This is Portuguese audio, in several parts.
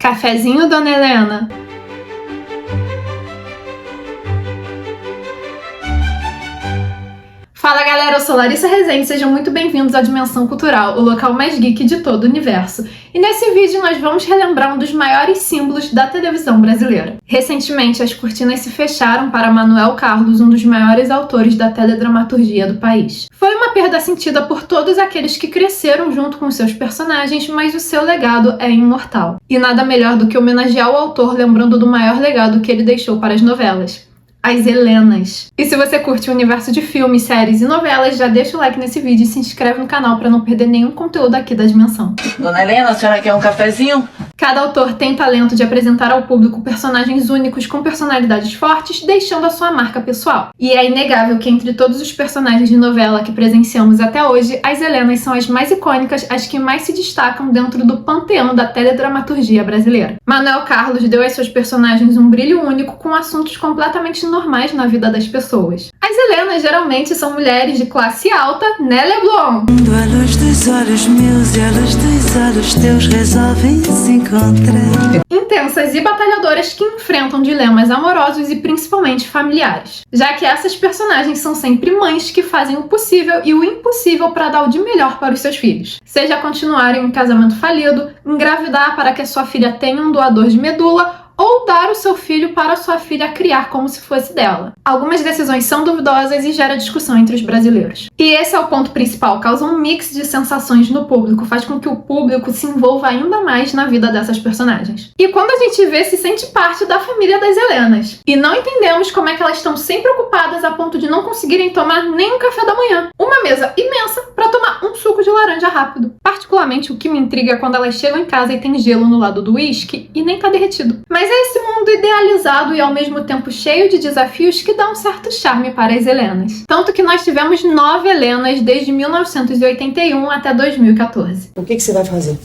Cafezinho, dona Helena? Fala galera, eu sou Larissa Rezende, sejam muito bem-vindos à Dimensão Cultural, o local mais geek de todo o universo. E nesse vídeo nós vamos relembrar um dos maiores símbolos da televisão brasileira. Recentemente as cortinas se fecharam para Manuel Carlos, um dos maiores autores da teledramaturgia do país. Foi uma perda sentida por todos aqueles que cresceram junto com seus personagens, mas o seu legado é imortal. E nada melhor do que homenagear o autor lembrando do maior legado que ele deixou para as novelas: as Helenas. E se você curte o universo de filmes, séries e novelas, já deixa o like nesse vídeo e se inscreve no canal para não perder nenhum conteúdo aqui da Dimensão. Dona Helena, a senhora quer um cafezinho? Cada autor tem talento de apresentar ao público personagens únicos com personalidades fortes, deixando a sua marca pessoal. E é inegável que entre todos os personagens de novela que presenciamos até hoje, as Helenas são as mais icônicas, as que mais se destacam dentro do panteão da teledramaturgia brasileira. Manuel Carlos deu às suas personagens um brilho único com assuntos completamente normais na vida das pessoas. As Helenas geralmente são mulheres de classe alta, né, Leblon? A luz dos olhos meus e a luz dos olhos teus resolvem se encontrar. Intensas e batalhadoras que enfrentam dilemas amorosos e principalmente familiares, já que essas personagens são sempre mães que fazem o possível e o impossível para dar o de melhor para os seus filhos. Seja continuarem um casamento falido, engravidar para que a sua filha tenha um doador de medula, ou dar o seu filho para sua filha criar como se fosse dela. Algumas decisões são duvidosas e gera discussão entre os brasileiros. E esse é o ponto principal, causa um mix de sensações no público, faz com que o público se envolva ainda mais na vida dessas personagens. E quando a gente vê, se sente parte da família das Helenas. E não entendemos como é que elas estão sempre ocupadas a ponto de não conseguirem tomar nem um café da manhã. Uma mesa imensa para tomar um suco de laranja rápido. Particularmente o que me intriga é quando elas chegam em casa e tem gelo no lado do uísque e nem tá derretido. Mas é esse mundo idealizado e ao mesmo tempo cheio de desafios que dá um certo charme para as Helenas. Tanto que nós tivemos 9 Helenas desde 1981 até 2014. O que você vai fazer?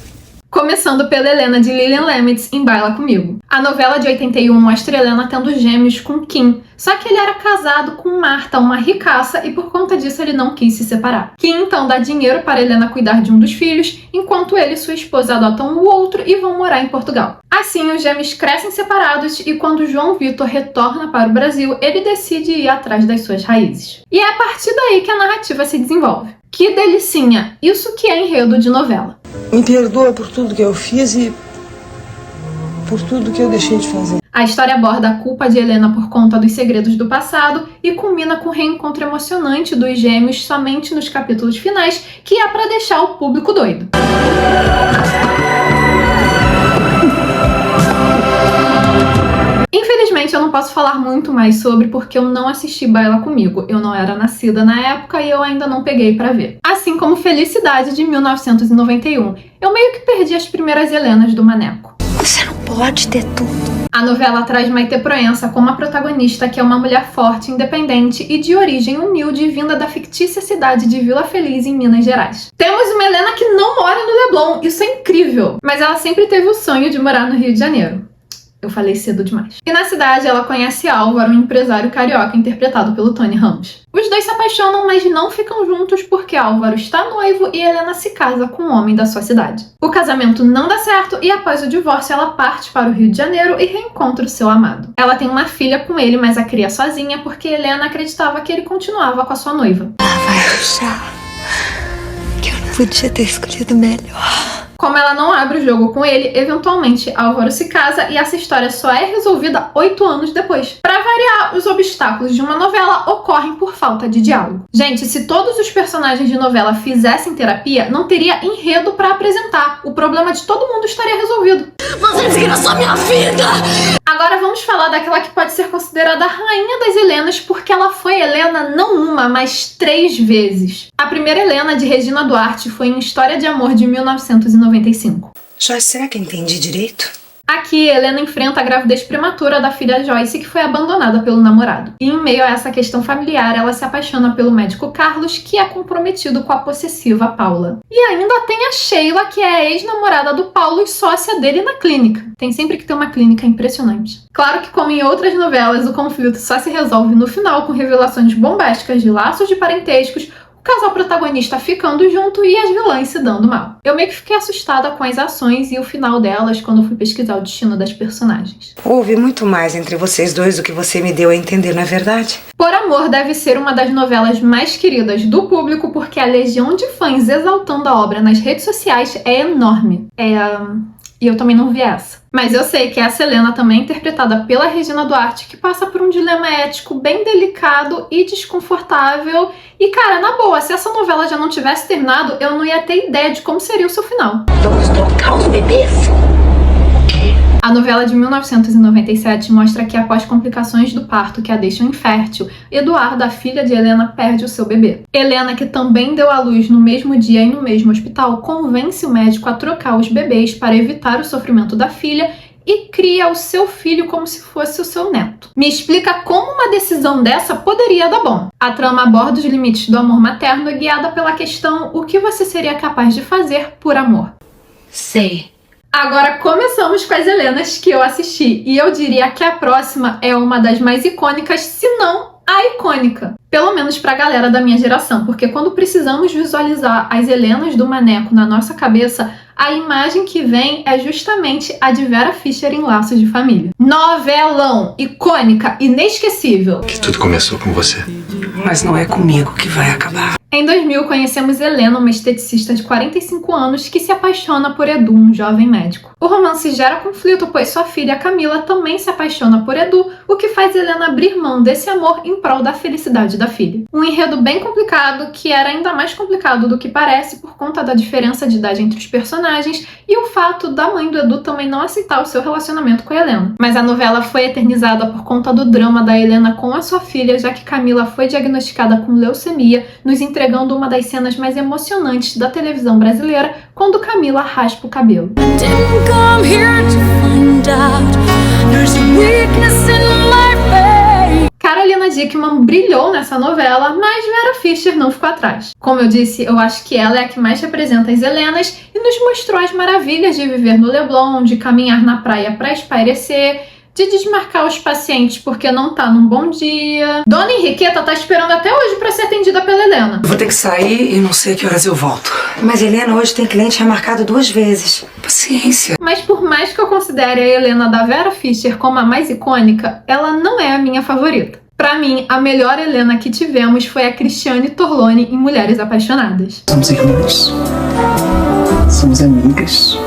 Começando pela Helena de Lilian Lemets em Baila Comigo. A novela de 81 mostra Helena tendo gêmeos com Kim, só que ele era casado com Marta, uma ricaça, e por conta disso ele não quis se separar. Kim então dá dinheiro para Helena cuidar de um dos filhos, enquanto ele e sua esposa adotam o outro e vão morar em Portugal. Assim, os gêmeos crescem separados e quando João Vitor retorna para o Brasil, ele decide ir atrás das suas raízes. E é a partir daí que a narrativa se desenvolve. Que delicinha! Isso que é enredo de novela. Me perdoa por tudo que eu fiz e por tudo que eu deixei de fazer. A história aborda a culpa de Helena por conta dos segredos do passado e culmina com o reencontro emocionante dos gêmeos somente nos capítulos finais, que é pra deixar o público doido. Infelizmente eu não posso falar muito mais sobre porque eu não assisti Baila Comigo. Eu não era nascida na época e eu ainda não peguei pra ver. Assim como Felicidade de 1991. Eu meio que perdi as primeiras Helenas do Maneco. Você não pode ter tudo. A novela traz Maite Proença como a protagonista, que é uma mulher forte, independente e de origem humilde, vinda da fictícia cidade de Vila Feliz, em Minas Gerais. Temos uma Helena que não mora no Leblon, isso é incrível! Mas ela sempre teve o sonho de morar no Rio de Janeiro. Eu falei cedo demais. E na cidade ela conhece Álvaro, um empresário carioca interpretado pelo Tony Ramos. Os dois se apaixonam, mas não ficam juntos porque Álvaro está noivo e Helena se casa com um homem da sua cidade. O casamento não dá certo e após o divórcio ela parte para o Rio de Janeiro e reencontra o seu amado. Ela tem uma filha com ele, mas a cria sozinha porque Helena acreditava que ele continuava com a sua noiva. Ela vai achar que eu não podia ter escolhido melhor. Como ela não abre o jogo com ele, eventualmente Álvaro se casa e essa história só é resolvida 8 anos depois. Pra variar, os obstáculos de uma novela ocorrem por falta de diálogo. Gente, se todos os personagens de novela fizessem terapia, não teria enredo pra apresentar. O problema de todo mundo estaria resolvido. Você desgraçou minha vida! Agora vamos falar daquela que pode ser considerada a rainha das Helenas, porque ela foi Helena não uma, mas 3 vezes. A primeira Helena, de Regina Duarte, foi em História de Amor de 1995. Joyce, será que eu entendi direito? Aqui, Helena enfrenta a gravidez prematura da filha Joyce, que foi abandonada pelo namorado. E em meio a essa questão familiar, ela se apaixona pelo médico Carlos, que é comprometido com a possessiva Paula. E ainda tem a Sheila, que é a ex-namorada do Paulo e sócia dele na clínica. Tem sempre que ter uma clínica impressionante. Claro que, como em outras novelas, o conflito só se resolve no final com revelações bombásticas de laços de parentescos, o casal protagonista ficando junto e as vilãs se dando mal. Eu meio que fiquei assustada com as ações e o final delas quando fui pesquisar o destino das personagens. Houve muito mais entre vocês dois do que você me deu a entender, não é verdade? Por Amor deve ser uma das novelas mais queridas do público porque a legião de fãs exaltando a obra nas redes sociais é enorme. E eu também não vi essa. Mas eu sei que essa Helena também é interpretada pela Regina Duarte, que passa por um dilema ético bem delicado e desconfortável. E cara, na boa, se essa novela já não tivesse terminado, eu não ia ter ideia de como seria o seu final. Vamos trocar os bebês? A novela de 1997 mostra que após complicações do parto que a deixam infértil, Eduarda, a filha de Helena, perde o seu bebê. Helena, que também deu à luz no mesmo dia e no mesmo hospital, convence o médico a trocar os bebês para evitar o sofrimento da filha e cria o seu filho como se fosse o seu neto. Me explica como uma decisão dessa poderia dar bom. A trama aborda os limites do amor materno e guiada pela questão: o que você seria capaz de fazer por amor? Sei. Agora começamos com as Helenas que eu assisti, e eu diria que a próxima é uma das mais icônicas, se não a icônica. Pelo menos pra galera da minha geração, porque quando precisamos visualizar as Helenas do Maneco na nossa cabeça, a imagem que vem é justamente a de Vera Fischer em Laços de Família. Novelão, icônica, inesquecível. Que tudo começou com você. Mas não é comigo que vai acabar. Em 2000, conhecemos Helena, uma esteticista de 45 anos que se apaixona por Edu, um jovem médico. O romance gera conflito, pois sua filha Camila também se apaixona por Edu, o que faz Helena abrir mão desse amor em prol da felicidade da filha. Um enredo bem complicado, que era ainda mais complicado do que parece por conta da diferença de idade entre os personagens e o fato da mãe do Edu também não aceitar o seu relacionamento com a Helena. Mas a novela foi eternizada por conta do drama da Helena com a sua filha, já que Camila foi diagnosticada com leucemia, nos entregando uma das cenas mais emocionantes da televisão brasileira, quando Camila raspa o cabelo. Carolina Dickman brilhou nessa novela, mas Vera Fischer não ficou atrás. Como eu disse, eu acho que ela é a que mais representa as Helenas e nos mostrou as maravilhas de viver no Leblon, de caminhar na praia para espairecer, de desmarcar os pacientes porque não tá num bom dia. Dona Henriqueta tá esperando até hoje pra ser atendida pela Helena. Vou ter que sair e não sei a que horas eu volto. Mas Helena hoje tem cliente remarcado 2 vezes. Paciência. Mas por mais que eu considere a Helena da Vera Fischer como a mais icônica, ela não é a minha favorita. Pra mim, a melhor Helena que tivemos foi a Cristiane Torlone em Mulheres Apaixonadas. Somos irmãs. Somos amigas.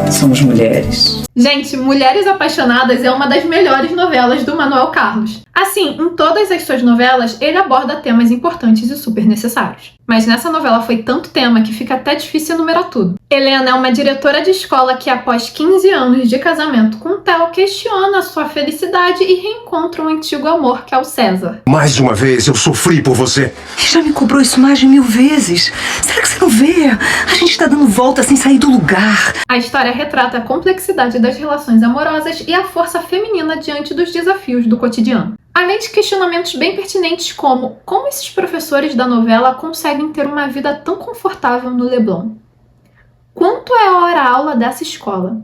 Somos mulheres. Gente, Mulheres Apaixonadas é uma das melhores novelas do Manuel Carlos. Assim, em todas as suas novelas, ele aborda temas importantes e super necessários. Mas nessa novela foi tanto tema que fica até difícil enumerar tudo. Helena é uma diretora de escola que, após 15 anos de casamento com Theo, questiona a sua felicidade e reencontra um antigo amor, que é o César. Mais uma vez eu sofri por você. Já me cobrou isso mais de 1000 vezes. Será que você não vê? A gente tá dando volta sem sair do lugar. A história retrata a complexidade das relações amorosas e a força feminina diante dos desafios do cotidiano. Além de questionamentos bem pertinentes como esses professores da novela conseguem ter uma vida tão confortável no Leblon? Quanto é a hora-aula dessa escola?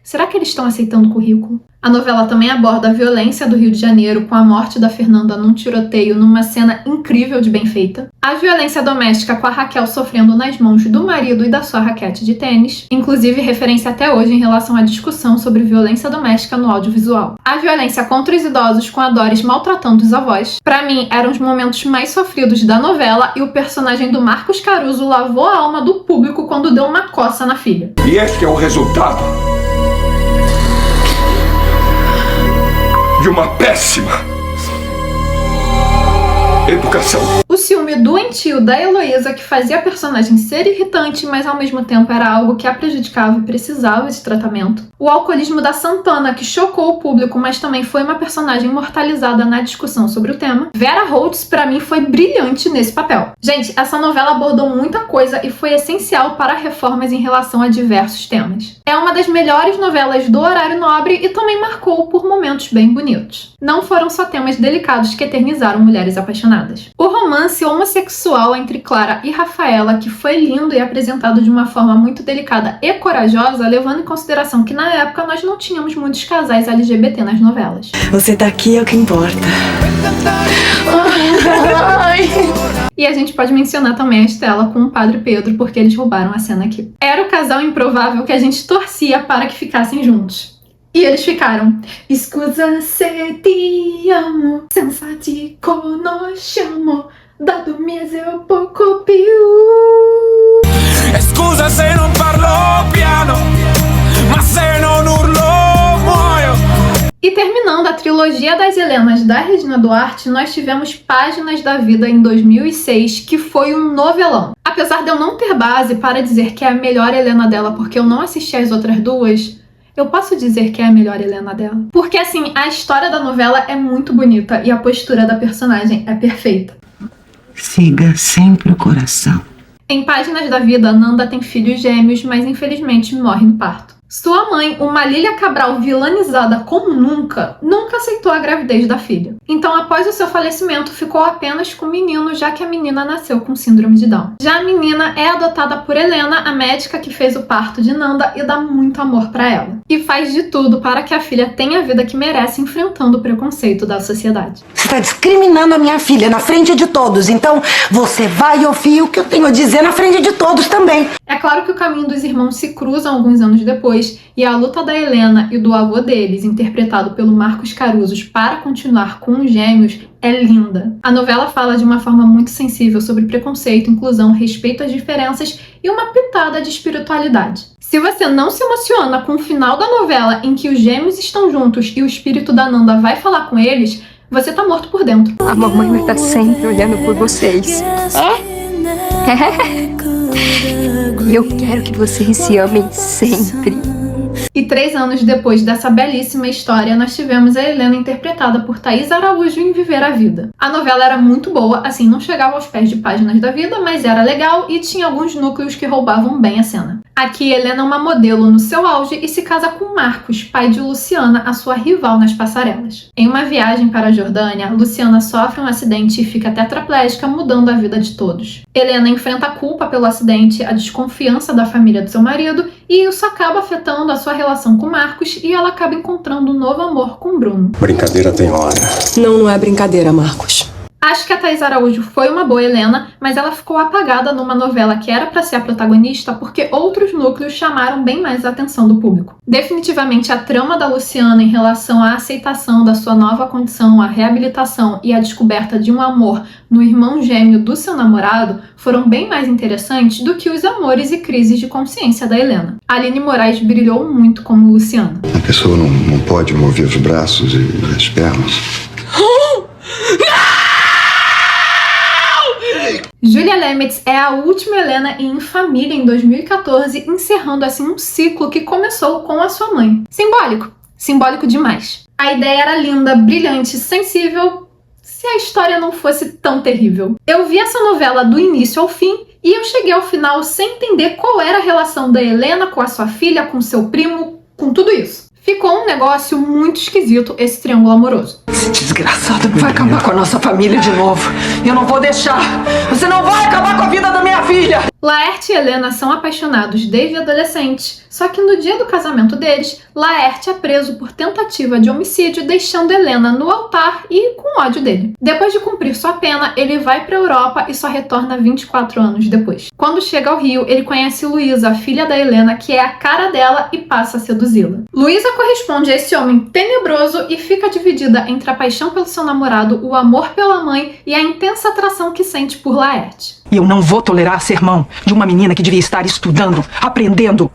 Será que eles estão aceitando o currículo? A novela também aborda a violência do Rio de Janeiro, com a morte da Fernanda num tiroteio numa cena incrível de bem feita. A violência doméstica com a Raquel sofrendo nas mãos do marido e da sua raquete de tênis. Inclusive referência até hoje em relação à discussão sobre violência doméstica no audiovisual. A violência contra os idosos com a Doris maltratando os avós. Pra mim, eram os momentos mais sofridos da novela e o personagem do Marcos Caruso lavou a alma do público quando deu uma coça na filha. E este é o resultado de uma péssima educação. O ciúme doentio da Heloísa, que fazia a personagem ser irritante, mas ao mesmo tempo era algo que a prejudicava e precisava de tratamento. O alcoolismo da Santana, que chocou o público, mas também foi uma personagem imortalizada na discussão sobre o tema. Vera Holtz, pra mim, foi brilhante nesse papel. Gente, essa novela abordou muita coisa e foi essencial para reformas em relação a diversos temas. É uma das melhores novelas do horário nobre e também marcou por momentos bem bonitos. Não foram só temas delicados que eternizaram Mulheres Apaixonadas. O romance romance homossexual entre Clara e Rafaela, que foi lindo e apresentado de uma forma muito delicada e corajosa, levando em consideração que na época nós não tínhamos muitos casais LGBT nas novelas. Você tá aqui é o que importa. E a gente pode mencionar também a Estela com o Padre Pedro, porque eles roubaram a cena aqui. Era o casal improvável que a gente torcia para que ficassem juntos. E eles ficaram. Scusa se ti amo, senza ti conosciamo, dato mese poco più. Scusa se non parlo piano, ma se non urlo muoio. E terminando a trilogia das Helenas da Regina Duarte, nós tivemos Páginas da Vida em 2006, que foi um novelão. Apesar de eu não ter base para dizer que é a melhor Helena dela, porque eu não assisti as outras duas, eu posso dizer que é a melhor Helena dela. Porque, assim, a história da novela é muito bonita e a postura da personagem é perfeita. Siga sempre o coração. Em Páginas da Vida, Nanda tem filhos gêmeos, mas infelizmente morre no parto. Sua mãe, uma Lília Cabral vilanizada como nunca aceitou a gravidez da filha. Então, após o seu falecimento, ficou apenas com o menino, já que a menina nasceu com síndrome de Down. Já a menina é adotada por Helena, a médica que fez o parto de Nanda, e dá muito amor pra ela. E faz de tudo para que a filha tenha a vida que merece, enfrentando o preconceito da sociedade. Você está discriminando a minha filha na frente de todos, então você vai ouvir o que eu tenho a dizer na frente de todos também. É claro que o caminho dos irmãos se cruzam alguns anos depois, e a luta da Helena e do avô deles, interpretado pelo Marcos Caruzos, para continuar com os gêmeos, é linda. A novela fala de uma forma muito sensível sobre preconceito, inclusão, respeito às diferenças e uma pitada de espiritualidade. Se você não se emociona com o final da novela em que os gêmeos estão juntos e o espírito da Nanda vai falar com eles, você tá morto por dentro. A mamãe vai estar sempre olhando por vocês. E eu quero que vocês se amem sempre. E 3 anos depois dessa belíssima história, nós tivemos a Helena interpretada por Thaís Araújo em Viver a Vida. A novela era muito boa, assim, não chegava aos pés de Páginas da Vida, mas era legal e tinha alguns núcleos que roubavam bem a cena. Aqui, Helena é uma modelo no seu auge e se casa com Marcos, pai de Luciana, a sua rival nas passarelas. Em uma viagem para a Jordânia, Luciana sofre um acidente e fica tetraplégica, mudando a vida de todos. Helena enfrenta a culpa pelo acidente, a desconfiança da família do seu marido, e isso acaba afetando a sua relação com Marcos, e ela acaba encontrando um novo amor com Bruno. Brincadeira tem hora. Não é brincadeira, Marcos. Acho que a Thaís Araújo foi uma boa Helena, mas ela ficou apagada numa novela que era para ser a protagonista porque outros núcleos chamaram bem mais a atenção do público. Definitivamente a trama da Luciana em relação à aceitação da sua nova condição, a reabilitação e a descoberta de um amor no irmão gêmeo do seu namorado foram bem mais interessantes do que os amores e crises de consciência da Helena. A Aline Moraes brilhou muito como Luciana. A pessoa não pode mover os braços e as pernas. Julia Lemetz é a última Helena em Família em 2014, encerrando assim um ciclo que começou com a sua mãe. Simbólico. Simbólico demais. A ideia era linda, brilhante, sensível, se a história não fosse tão terrível. Eu vi essa novela do início ao fim e eu cheguei ao final sem entender qual era a relação da Helena com a sua filha, com seu primo, com tudo isso. Ficou um negócio muito esquisito esse triângulo amoroso. Esse desgraçado não vai acabar com a nossa família de novo. Eu não vou deixar. Você não vai acabar com a vida da minha filha. Laerte e Helena são apaixonados desde adolescentes, só que no dia do casamento deles, Laerte é preso por tentativa de homicídio, deixando Helena no altar e com ódio dele. Depois de cumprir sua pena, ele vai para a Europa e só retorna 24 anos depois. Quando chega ao Rio, ele conhece Luísa, a filha da Helena, que é a cara dela, e passa a seduzi-la. Luísa corresponde a esse homem tenebroso e fica dividida entre a paixão pelo seu namorado, o amor pela mãe e a intensa atração que sente por Laerte. E eu não vou tolerar ser mão de uma menina que devia estar estudando, aprendendo,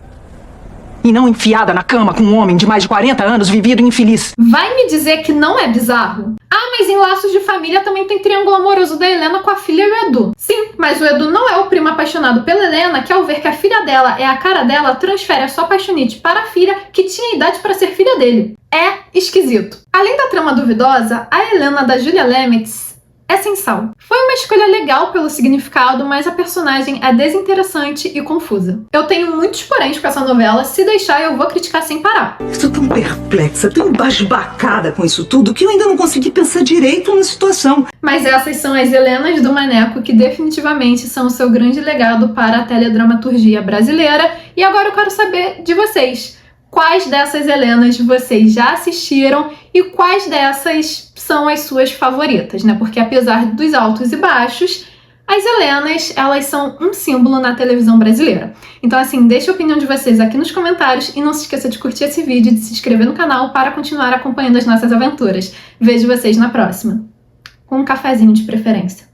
e não enfiada na cama com um homem de mais de 40 anos vivido infeliz. Vai me dizer que não é bizarro? Ah, mas em Laços de Família também tem triângulo amoroso da Helena com a filha e o Edu. Sim, mas o Edu não é o primo apaixonado pela Helena, que ao ver que a filha dela é a cara dela, transfere a sua paixonite para a filha, que tinha idade para ser filha dele. É esquisito. Além da trama duvidosa, a Helena da Julia Lemetz é sem sal. Foi uma escolha legal pelo significado, mas a personagem é desinteressante e confusa. Eu tenho muitos poréns com essa novela, se deixar eu vou criticar sem parar. Estou tão perplexa, tão embasbacada com isso tudo, que eu ainda não consegui pensar direito na situação. Mas essas são as Helenas do Maneco, que definitivamente são o seu grande legado para a teledramaturgia brasileira. E agora eu quero saber de vocês. Quais dessas Helenas vocês já assistiram e quais dessas são as suas favoritas, né? Porque apesar dos altos e baixos, as Helenas, elas são um símbolo na televisão brasileira. Então assim, deixa a opinião de vocês aqui nos comentários e não se esqueça de curtir esse vídeo e de se inscrever no canal para continuar acompanhando as nossas aventuras. Vejo vocês na próxima. Com um cafezinho de preferência.